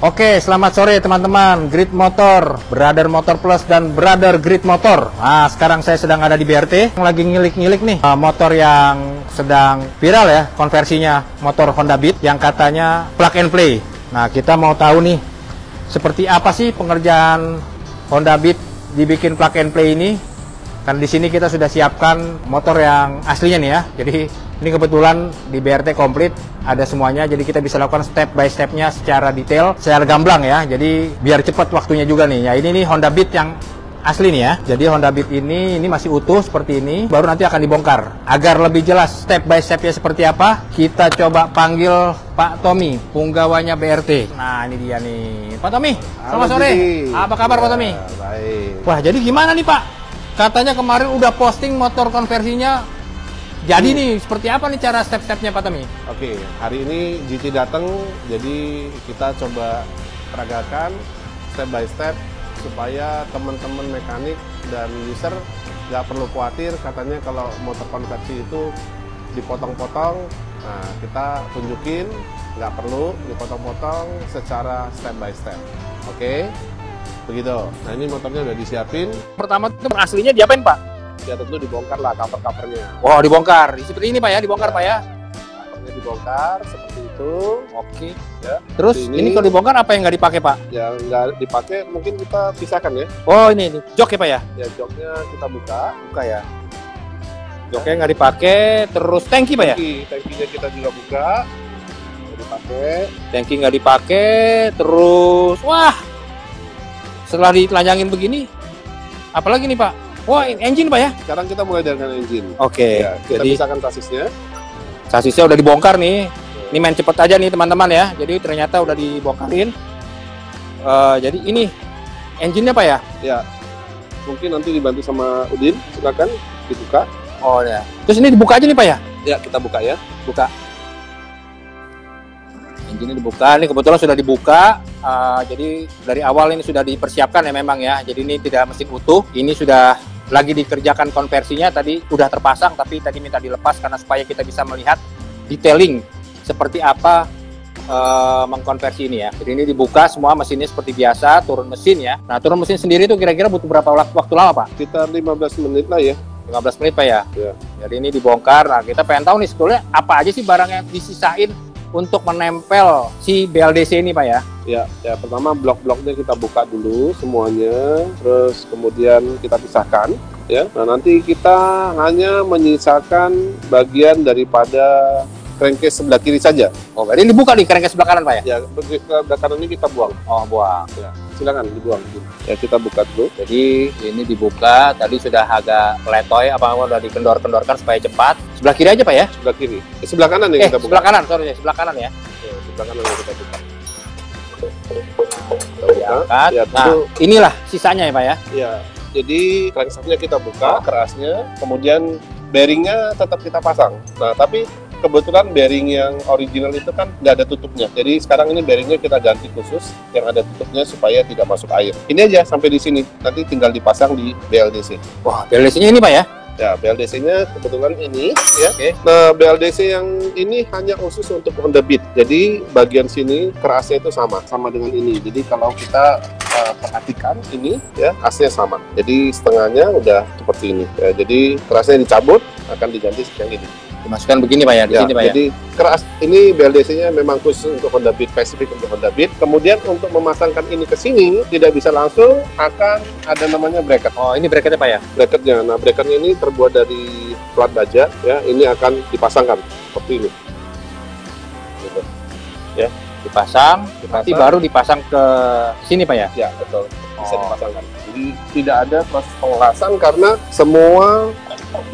Oke, selamat sore teman-teman Grid Motor, Brother Motor Plus dan Brother Grid Motor. Nah, sekarang saya sedang ada di BRT, lagi ngilik-ngilik nih motor yang sedang viral ya, konversinya motor Honda Beat yang katanya plug and play. Nah, kita mau tahu nih seperti apa sih pengerjaan Honda Beat dibikin plug and play ini. Kan di sini kita sudah siapkan motor yang aslinya nih ya. Jadi ini kebetulan di BRT komplit ada semuanya, jadi kita bisa lakukan step by stepnya secara detail, secara gamblang ya. Jadi biar cepat waktunya juga nih. Ya ini nih Honda Beat yang asli nih ya. Jadi Honda Beat ini masih utuh seperti ini, baru nanti akan dibongkar. Agar lebih jelas step by stepnya seperti apa, kita coba panggil Pak Tommy, punggawanya BRT. Nah ini dia nih, Pak Tommy. Selamat sore. Apa kabar Pak Tommy? Baik. Wah jadi gimana nih Pak? Katanya kemarin udah posting motor konversinya. Jadi nih, seperti apa nih cara step-stepnya Pak Tommy? Oke, hari ini GT datang, jadi kita coba peragakan step by step supaya teman-teman mekanik dan user nggak perlu khawatir katanya kalau motor konversi itu dipotong-potong. Nah, kita tunjukin nggak perlu dipotong-potong secara step by step. Oke, begitu. Nah, ini motornya udah disiapin. Pertama itu aslinya diapain Pak? Ya tentu dibongkar lah cover-covernya. Oh dibongkar, seperti ini Pak ya, dibongkar Pak ya? Covernya dibongkar seperti itu. Oke. Ya. Terus ini kalau dibongkar apa yang nggak dipakai Pak? Yang nggak dipakai mungkin kita pisahkan ya. Oh ini jok ya Pak ya? Ya joknya kita buka Ya. Joknya nggak dipakai, terus tangki Pak ya? Tangkinya kita juga buka, nggak dipakai. Tangki nggak dipakai, terus wah, setelah ditelanjangin begini, apalagi nih Pak? Wah, engine Pak ya? Sekarang kita mulai dengan engine. Oke. Ya, kita Jadi pisahkan sasisnya. sasisnya udah dibongkar nih. Ini main cepet aja nih teman-teman ya. Jadi ternyata udah dibongkarin. Jadi ini engine-nya Pak ya? Ya, mungkin nanti dibantu sama Udin. Silakan dibuka. Oh ya. Terus ini dibuka aja nih Pak ya? Ya, kita buka ya. Buka. Engine-nya dibuka. Ini kebetulan sudah dibuka. Jadi dari awal ini sudah dipersiapkan ya memang ya. Jadi ini tidak mesin utuh. Ini sudah lagi dikerjakan konversinya, tadi udah terpasang tapi tadi minta dilepas karena supaya kita bisa melihat detailing seperti apa mengkonversi ini ya. Jadi ini dibuka semua mesinnya seperti biasa, turun mesin ya. Nah turun mesin sendiri itu kira-kira butuh berapa waktu lama Pak? Sekitar 15 menit lah ya. 15 menit Pak ya? Ya. Jadi ini dibongkar, nah kita pengen tahu nih sebetulnya apa aja sih barang yang disisain untuk menempel si BLDC ini Pak ya? Ya, pertama blok-bloknya kita buka dulu semuanya, terus kemudian kita pisahkan ya. Nah, nanti kita hanya menyisakan bagian daripada crankcase sebelah kiri saja. Oh, berarti ini dibuka nih crankcase sebelah kanan Pak ya? Ya, sebelah kanan ini kita buang. Oh, buang. Ya, silakan dibuang. Ya, kita buka dulu. Jadi ini dibuka, tadi sudah agak letoy, apa udah dikendor-kendorkan supaya cepat. Sebelah kiri aja Pak ya? Sebelah kiri. Sebelah kanan yang kita buka. Sebelah kanan, sorry, sebelah kanan ya. Ya, sebelah kanan yang kita buka. Diangkat. Ya, nah, inilah sisanya ya Pak ya? Ya, jadi crankshaftnya kita buka, kerasnya, kemudian bearingnya tetap kita pasang. Nah, tapi kebetulan bearing yang original itu kan nggak ada tutupnya. Jadi sekarang ini bearingnya kita ganti khusus yang ada tutupnya supaya tidak masuk air. Ini aja sampai di sini. Nanti tinggal dipasang di BLDC. Wah, BLDC-nya ini Pak ya? Ya, BLDC-nya kebetulan ini ya. Oke. Nah, BLDC yang ini hanya khusus untuk Honda Beat. Jadi bagian sini kerasnya itu sama dengan ini. Jadi kalau kita perhatikan ini ya, asnya sama. Jadi setengahnya udah seperti ini. Ya, jadi kerasnya dicabut akan diganti seperti ini. Dimasukkan begini Pak ya, di sini Pak ya? Jadi keras ini BLDC-nya memang khusus untuk Honda Beat, spesifik untuk Honda Beat. Kemudian untuk memasangkan ini ke sini tidak bisa langsung, akan ada namanya bracket. Oh, ini bracketnya Pak ya? Bracketnya, nah bracketnya ini terbuat dari plat baja ya. Ini akan dipasangkan seperti ini. Gitu. Ya, dipasang, nanti baru dipasang ke sini Pak ya? Ya, betul. Bisa dipasangkan. Jadi tidak ada proses pengelasan karena semua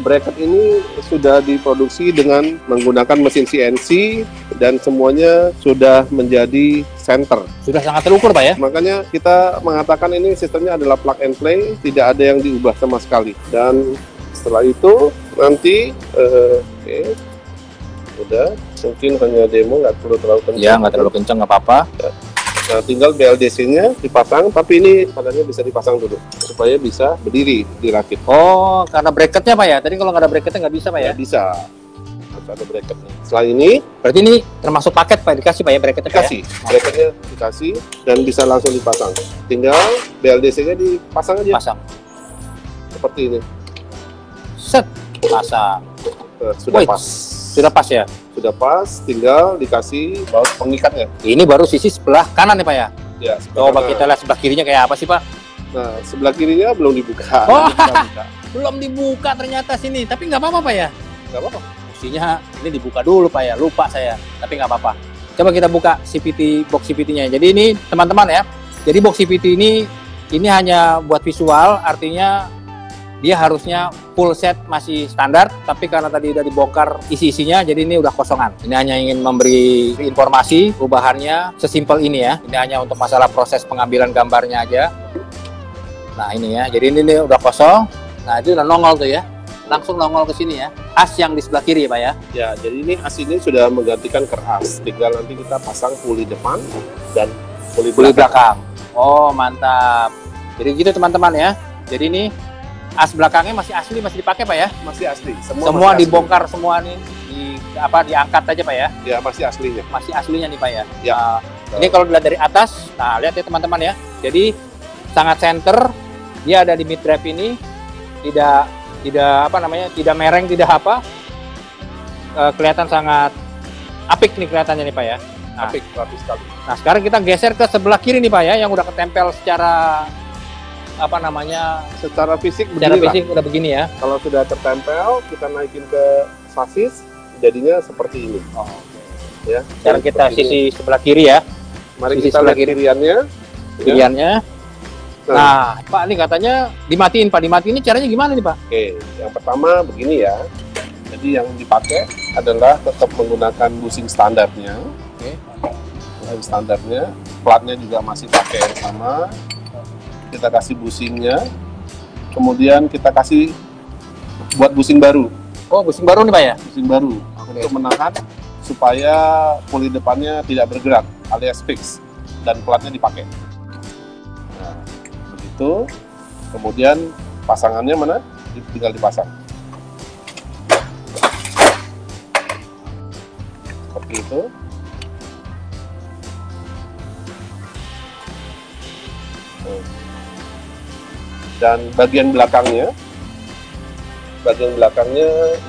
bracket ini sudah diproduksi dengan menggunakan mesin CNC dan semuanya sudah menjadi center. Sudah sangat terukur Pak ya? Makanya kita mengatakan ini sistemnya adalah plug and play, tidak ada yang diubah sama sekali. Dan setelah itu nanti udah, mungkin hanya demo, nggak perlu terlalu kencang. Ya, nggak terlalu kencang, nggak apa-apa. Ya. Nah, tinggal BLDC-nya dipasang, tapi ini padanya bisa dipasang dulu supaya bisa berdiri, dirakit. Oh, karena bracketnya Pak ya? Tadi kalau nggak ada bracketnya nggak bisa Pak ya? Ya bisa. ada bracketnya. Setelah ini, Berarti ini termasuk paket Pak, dikasih Pak ya bracketnya Pak, dikasih, bracketnya dikasih dan bisa langsung dipasang. Tinggal BLDC-nya dipasang aja. Pasang. Seperti ini. Set, pasang. Sudah Wait, pas. Sudah pas ya? Sudah pas, tinggal dikasih baut pengikatnya. Ini baru sisi sebelah kanan nih Pak ya? Ya, sebelah Coba kanan. kita lihat sebelah kirinya kayak apa sih Pak? Nah, sebelah kirinya belum dibuka. Oh. Belum dibuka. Belum dibuka ternyata sini, tapi nggak apa-apa Pak ya? Nggak apa-apa. Mestinya ini dibuka dulu Pak ya, lupa saya, tapi nggak apa-apa. Coba kita buka CVT, box CVT-nya. Jadi ini teman-teman ya, jadi box CVT ini hanya buat visual, artinya dia harusnya full set masih standar, tapi karena tadi udah dibongkar isi-isinya, jadi ini udah kosongan. Ini hanya ingin memberi informasi perubahannya sesimpel ini ya. Ini hanya untuk masalah proses pengambilan gambarnya aja. Nah ini ya, jadi ini udah kosong. Nah itu udah nongol tuh ya, langsung nongol ke sini ya. As yang di sebelah kiri ya Pak ya. Ya, jadi ini as ini sudah menggantikan keras. Tinggal nanti kita pasang puli depan dan puli belakang. Oh mantap. Jadi gitu teman-teman ya. Jadi ini as belakangnya masih asli, masih dipakai Pak ya. Masih asli. Semua masih dibongkar semua nih, diangkat aja Pak ya. Ya, masih aslinya. Masih aslinya nih Pak ya. Ya. Nah, ini kalau dilihat dari atas, nah lihat ya teman-teman ya. Jadi sangat center, dia ada di mid drive ini, tidak apa namanya, tidak mereng, tidak apa. Kelihatan sangat apik nih kelihatannya nih Pak ya. Nah, Apik, rapi sekali. nah sekarang kita geser ke sebelah kiri nih Pak ya, yang udah ketempel secara apa namanya, Secara fisik secara beginilah. fisik udah begini ya. Kalau sudah tertempel, kita naikin ke sasis, jadinya seperti ini. Oh, Ya. sekarang kita Seperti ini. sisi sebelah kiri ya, Mari sisi kita sebelah lihat kiri. kiriannya. Ya. pilihannya. Nah, Pak, ini katanya dimatiin Pak, dimatiin ini caranya gimana nih Pak? Oke, yang pertama begini ya. Jadi yang dipakai adalah tetap menggunakan bushing standarnya. Oke. Bushing standarnya, platnya juga masih pakai yang sama. Kita kasih bushingnya, kemudian kita kasih buat bushing baru. Oh, bushing baru nih Pak ya? Bushing baru untuk menahan supaya puli depannya tidak bergerak alias fix dan platnya dipakai. Nah, begitu. Kemudian pasangannya mana? Tinggal dipasang. Seperti itu. Dan bagian belakangnya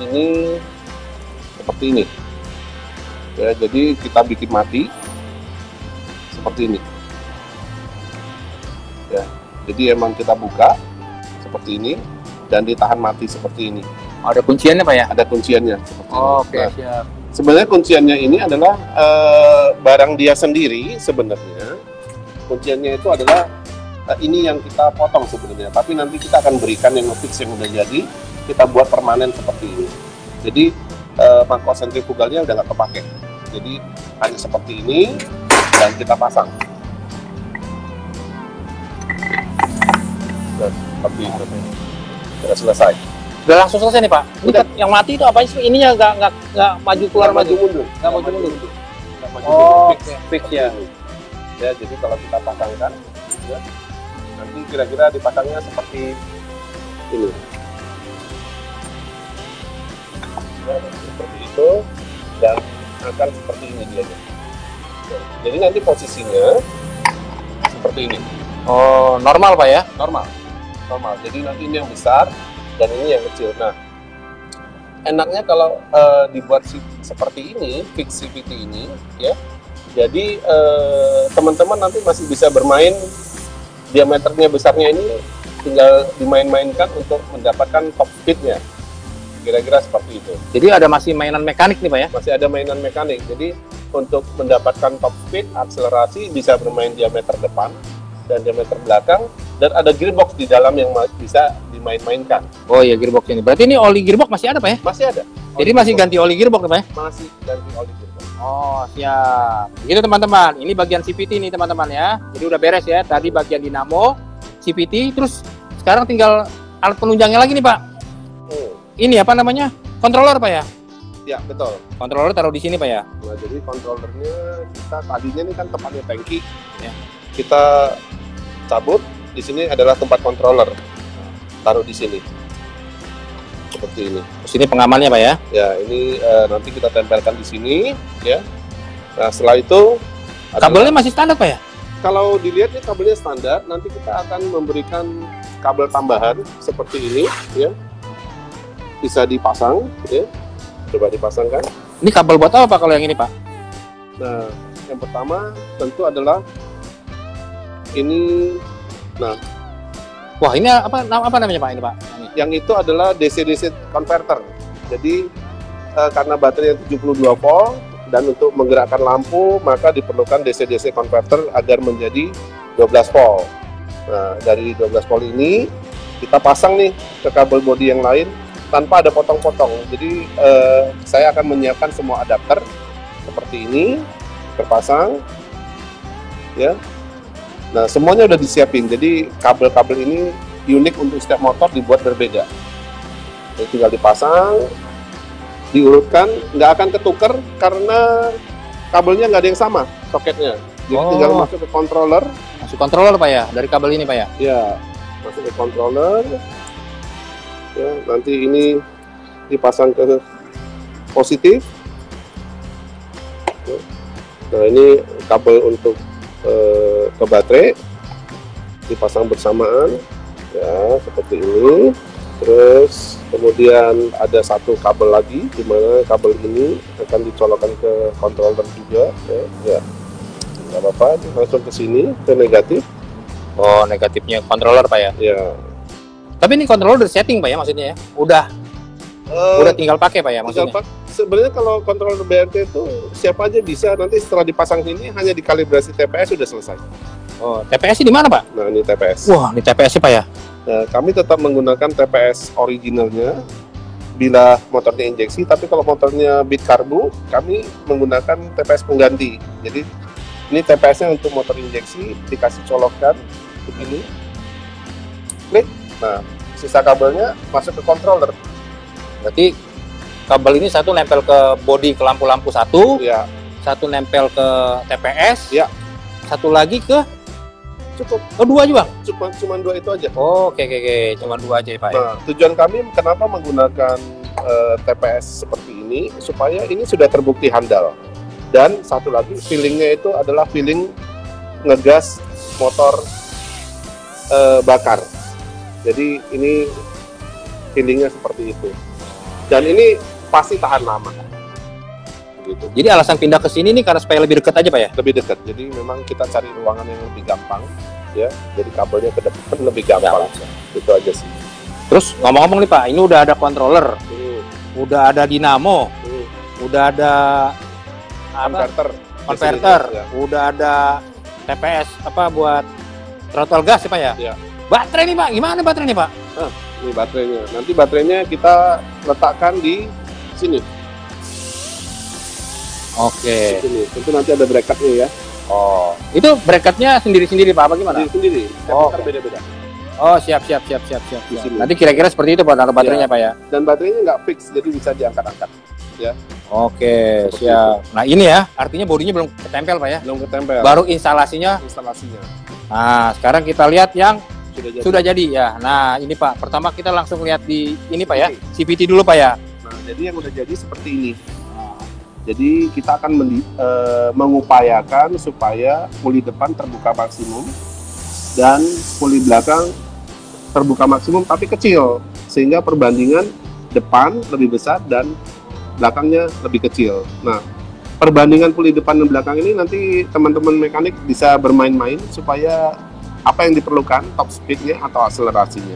ini seperti ini ya, jadi kita bikin mati seperti ini ya, jadi emang kita buka seperti ini dan ditahan mati seperti ini. Ada kunciannya Pak ya? Ada kunciannya seperti ini. Oh, oke, Nah, siap. sebenarnya kunciannya ini adalah barang dia sendiri. Sebenarnya kunciannya itu adalah ini yang kita potong sebenarnya, tapi nanti kita akan berikan yang fix yang udah jadi, kita buat permanen seperti ini. Jadi mangkok sentrifugalnya udah nggak kepake, jadi hanya seperti ini dan kita pasang. Nah, seperti itu sudah selesai. Udah langsung selesai nih Pak. Ini Udah. yang mati itu apa sih? Ininya nggak maju keluar Nggak maju mundur, Nggak maju mundur. Nggak maju Oh, mundur, fix ya. Ya, jadi kalau kita pasangkan, ya, nanti kira-kira dipasangnya seperti ini. Ya, seperti itu, dan akan seperti ini dia. Jadi nanti posisinya seperti ini. Oh, normal Pak ya? Normal. Jadi nanti ini yang besar dan ini yang kecil. Nah, enaknya kalau dibuat seperti ini, fix CVT ini, ya. Jadi teman-teman nanti masih bisa bermain, diameternya besarnya ini tinggal dimain-mainkan untuk mendapatkan top speed-nya. Kira-kira seperti itu. Jadi ada masih mainan mekanik nih Pak ya? Masih ada mainan mekanik. Jadi untuk mendapatkan top speed, akselerasi bisa bermain diameter depan dan diameter belakang, dan ada gearbox di dalam yang bisa dimain-mainkan. Oh iya, gearbox ini. Berarti ini oli gearbox masih ada Pak ya? Masih ada. Jadi masih ganti oli gearbox nih Pak ya? Masih ganti oli gearbox. Oh, siap. Begitu teman-teman. Ini bagian CVT nih teman-teman ya. Jadi udah beres ya. Tadi bagian dinamo, CVT, terus sekarang tinggal alat penunjangnya lagi nih Pak. Ini apa namanya? Controller Pak ya? Ya, betul. Controller taruh di sini Pak ya? Nah, jadi controllernya kita tadinya ini kan tempatnya tangki. Ya. Kita cabut, di sini adalah tempat controller. Taruh di sini. seperti ini. Sini pengamannya Pak ya? Ya, ini nanti kita tempelkan di sini, ya. Nah, setelah itu Kabelnya masih standar Pak ya? kalau dilihat nih kabelnya standar, nanti kita akan memberikan kabel tambahan seperti ini, ya. Bisa dipasang, ya. Coba dipasangkan. Ini kabel buat apa Pak kalau yang ini Pak? Nah, yang pertama tentu adalah ini. Nah, Wah ini apa namanya Pak ini Pak? yang itu adalah DC-DC converter. Jadi karena baterainya 72 volt dan untuk menggerakkan lampu maka diperlukan DC-DC converter agar menjadi 12 volt. Nah, dari 12 volt ini kita pasang nih ke kabel bodi yang lain tanpa ada potong-potong. Jadi saya akan menyiapkan semua adapter seperti ini terpasang, ya. Nah, semuanya udah disiapin. Jadi kabel-kabel ini unik untuk setiap motor dibuat berbeda. Jadi tinggal dipasang, diurutkan, nggak akan ketuker karena kabelnya nggak ada yang sama soketnya. Jadi tinggal masuk ke controller. Masuk controller Pak ya, dari kabel ini Pak ya? Ya, masuk ke controller. Ya, nanti ini dipasang ke positif. Nah, ini kabel untuk ke baterai dipasang bersamaan, ya seperti ini. Terus kemudian ada satu kabel lagi di mana kabel ini akan dicolokkan ke controller juga, ya nggak apa-apa, langsung ke sini ke negatif. Oh, negatifnya controller Pak ya? Ya. Tapi ini controller udah setting Pak ya maksudnya ya? Udah tinggal pakai Pak ya maksudnya? Sebenarnya kalau controller BRT itu siapa aja bisa, nanti setelah dipasang sini hanya dikalibrasi TPS sudah selesai. Oh, TPS di mana Pak? Nah, ini TPS. Wah, ini TPS Pak ya? Nah, kami tetap menggunakan TPS originalnya bila motornya injeksi, tapi kalau motornya bit karbu, kami menggunakan TPS pengganti. Jadi ini TPS-nya untuk motor injeksi, dikasih colokan begini, klik. Nah, sisa kabelnya masuk ke controller. Berarti kabel ini satu nempel ke bodi ke lampu-lampu satu, Ya, satu nempel ke TPS, Ya. satu lagi ke cukup. oh dua aja Bang? Cuma dua itu aja. Oh, oke, cuma dua aja ya Pak ya? Nah, tujuan kami kenapa menggunakan TPS seperti ini, supaya ini sudah terbukti handal. Dan satu lagi, feelingnya itu adalah feeling ngegas motor bakar. Jadi ini feelingnya seperti itu. Dan ini pasti tahan lama. Gitu. Jadi alasan pindah ke sini nih karena supaya lebih dekat aja Pak ya? Lebih dekat. Jadi memang kita cari ruangan yang lebih gampang, ya. Jadi kabelnya ke depan lebih gampang. Itu aja sih. Terus ngomong-ngomong nih Pak, ini udah ada controller, udah ada dinamo, udah ada converter, ya. Udah ada TPS apa buat throttle gas ya Pak ya? Ya. Baterai nih Pak, gimana baterai nih Pak? Ini baterainya. Nanti baterainya kita letakkan di sini. Oke. Sini. Tentu nanti ada bracketnya ya. Oh, itu bracketnya sendiri-sendiri Pak, apa gimana? Sendiri. Oh, beda-beda. Oh, siap. Di sini. Nanti kira-kira seperti itu Pak, naruh baterainya Ya. Pak ya? Dan baterainya nggak fix, jadi bisa diangkat-angkat. Ya. Oke, Seperti siap. Nah ini ya, artinya bodinya belum ketempel Pak ya? Belum ketempel. Baru instalasinya. Nah, sekarang kita lihat yang sudah jadi ya. Nah ini Pak, pertama kita langsung lihat di ini Pak ya, CVT dulu Pak ya. Nah, jadi yang udah jadi seperti ini. Jadi kita akan mengupayakan supaya puli depan terbuka maksimum dan puli belakang terbuka maksimum tapi kecil, sehingga perbandingan depan lebih besar dan belakangnya lebih kecil. Nah, perbandingan puli depan dan belakang ini nanti teman-teman mekanik bisa bermain-main supaya apa yang diperlukan, top speednya atau akselerasinya,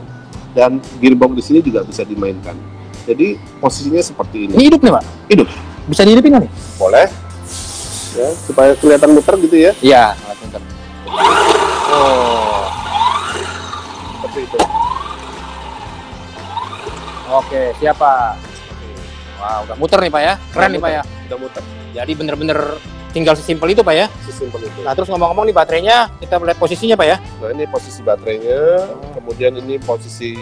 dan gearbox di sini juga bisa dimainkan. Jadi posisinya seperti ini. Ini hidup nih Pak? Hidup. Bisa dihidupin nggak nih? Boleh. Ya, supaya kelihatan muter gitu ya. Iya, muter. Oh, Seperti itu. oke, siap Pak. Wah, udah muter nih Pak ya? Keren nih Pak ya? Udah muter. Jadi bener-bener tinggal sesimpel itu Pak ya? Sesimpel itu. Nah terus ngomong-ngomong nih baterainya, kita melihat posisinya Pak ya? Nah, ini posisi baterainya, kemudian ini posisi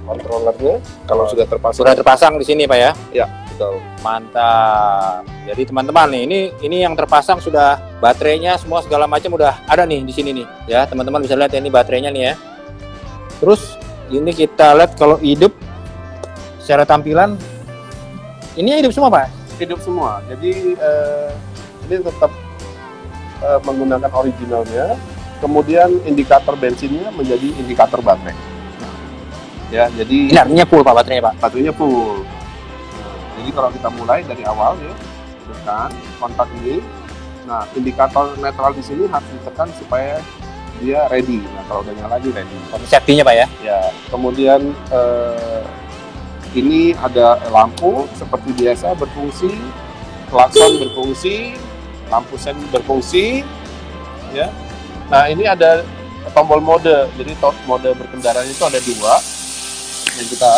kontrolernya. Kalau sudah terpasang. Sudah terpasang di sini Pak ya? Ya, betul. Mantap. Jadi teman-teman nih, ini yang terpasang sudah baterainya semua segala macam udah ada nih di sini nih. Ya teman-teman bisa lihat ya, ini baterainya nih ya. Terus ini kita lihat kalau hidup secara tampilan ini hidup semua Pak? Hidup semua. Jadi ini tetap menggunakan originalnya. Kemudian indikator bensinnya menjadi indikator baterai. Ya, jadi Ini artinya full Pak baterainya Pak? baterainya full. Jadi kalau kita mulai dari awal ya, tekan kontak ini. Nah, indikator netral di sini harus ditekan supaya dia ready. Nah, kalau udah nyala dia ready. Safety-nya Pak ya? Ya, kemudian ini ada lampu seperti biasa berfungsi, klakson berfungsi, lampu sen berfungsi, ya. Nah, ini ada tombol mode. Jadi mode berkendara itu ada 2 yang kita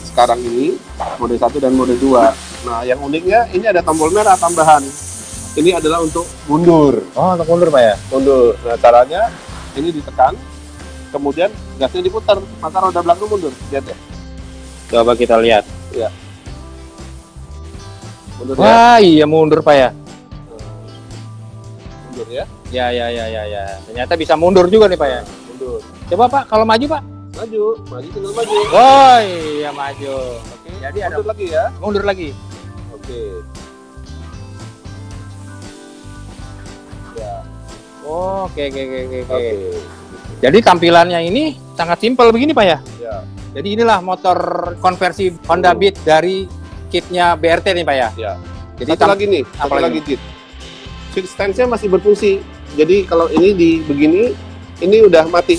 sekarang ini, mode 1 dan mode 2. Nah, yang uniknya ini ada tombol merah tambahan. Ini adalah untuk mundur. Oh, untuk mundur Pak ya? Mundur. Nah, caranya ini ditekan, kemudian gasnya diputar, maka roda belakang mundur. Lihat ya. Coba kita lihat. Ya. Mundur ya. Wah, iya mundur Pak ya? Mundur ya. Ya. Ternyata bisa mundur juga nih Pak ya? Mundur. Coba Pak, kalau maju Pak? Maju tinggal maju. Oh iya maju. Oke. Jadi ada Mundur lagi ya. mundur lagi. Oke. Ya. Oke. Oke. Jadi tampilannya ini sangat simpel begini Pak ya? Ya. Jadi inilah motor konversi Honda Beat dari kitnya BRT nih Pak ya? Ya. Jadi Satu lagi nih, satu apalagi? lagi Dit. Switch stance-nya masih berfungsi. Jadi kalau ini di begini, ini udah mati,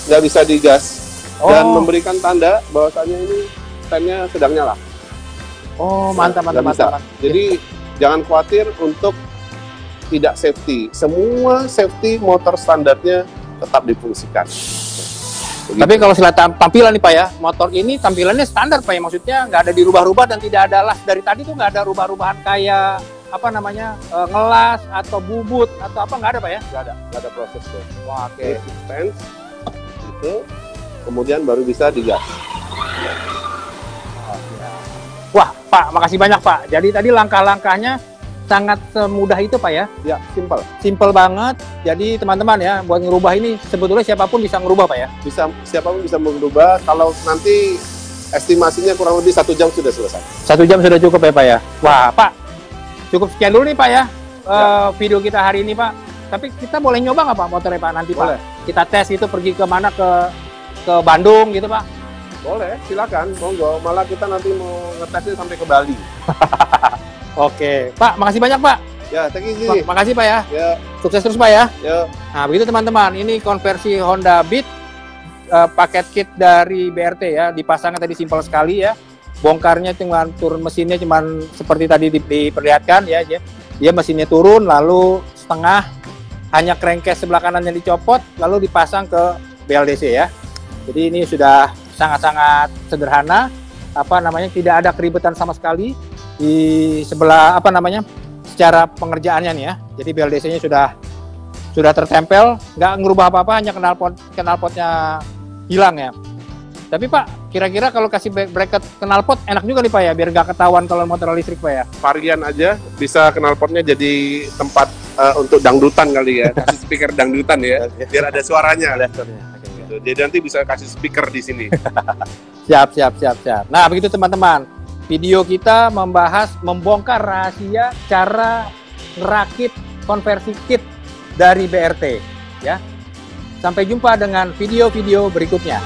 nggak bisa digas. Dan memberikan tanda bahwasanya ini stand-nya sedang nyala. Oh mantap. Nggak bisa. Jadi jangan khawatir untuk tidak safety. Semua safety motor standarnya tetap difungsikan. Begitu. Tapi kalau sila tampilan nih Pak ya, motor ini tampilannya standar Pak ya, maksudnya nggak ada dirubah-rubah dan tidak ada las. Dari tadi tuh nggak ada rubah-rubahan kayak apa namanya ngelas atau bubut atau apa, nggak ada Pak ya? nggak ada proses tuh. Wah, Oke, stance itu, kemudian baru bisa digas. Wah Pak, makasih banyak Pak. Jadi tadi langkah-langkahnya sangat semudah itu Pak ya? Ya, simpel. Simple banget. Jadi teman-teman ya, buat ngerubah ini sebetulnya siapapun bisa ngerubah Pak ya? Bisa, siapapun bisa merubah. Kalau nanti estimasinya kurang lebih 1 jam sudah selesai. 1 jam sudah cukup ya Pak ya? Wah Pak, cukup sekian dulu nih Pak ya, video kita hari ini Pak. Tapi kita boleh nyoba nggak Pak motornya Pak nanti Boleh. Pak? Kita tes itu pergi ke mana, ke Bandung gitu Pak? Boleh, silakan, monggo. Malah kita nanti mau ngetesnya sampai ke Bali. Oke, Pak, makasih banyak Pak. Ya, thank you. Pak, makasih Pak ya. Ya, Sukses terus Pak ya. ya. Nah, begitu teman-teman, ini konversi Honda Beat paket kit dari BRT ya, dipasangnya tadi simpel sekali ya. Bongkarnya cuma turun mesinnya cuma seperti tadi diperlihatkan ya. Dia mesinnya turun lalu setengah, hanya crankcase sebelah kanan yang dicopot lalu dipasang ke BLDC ya. Jadi ini sudah sangat-sangat sederhana, tidak ada keribetan sama sekali di sebelah secara pengerjaannya nih ya. Jadi BLDC-nya sudah tertempel, nggak ngerubah apa-apa, hanya knalpotnya hilang ya. Tapi Pak, kira-kira kalau kasih bracket knalpot enak juga nih Pak ya, biar nggak ketahuan kalau motor listrik Pak ya. Varian aja, bisa knalpotnya jadi tempat untuk dangdutan kali ya. Kasih speaker dangdutan ya, biar ada suaranya. Gitu. Jadi nanti bisa kasih speaker di sini. Siap. Nah, begitu teman-teman. Video kita membongkar rahasia cara ngerakit konversi kit dari BRT ya. Sampai jumpa dengan video-video berikutnya.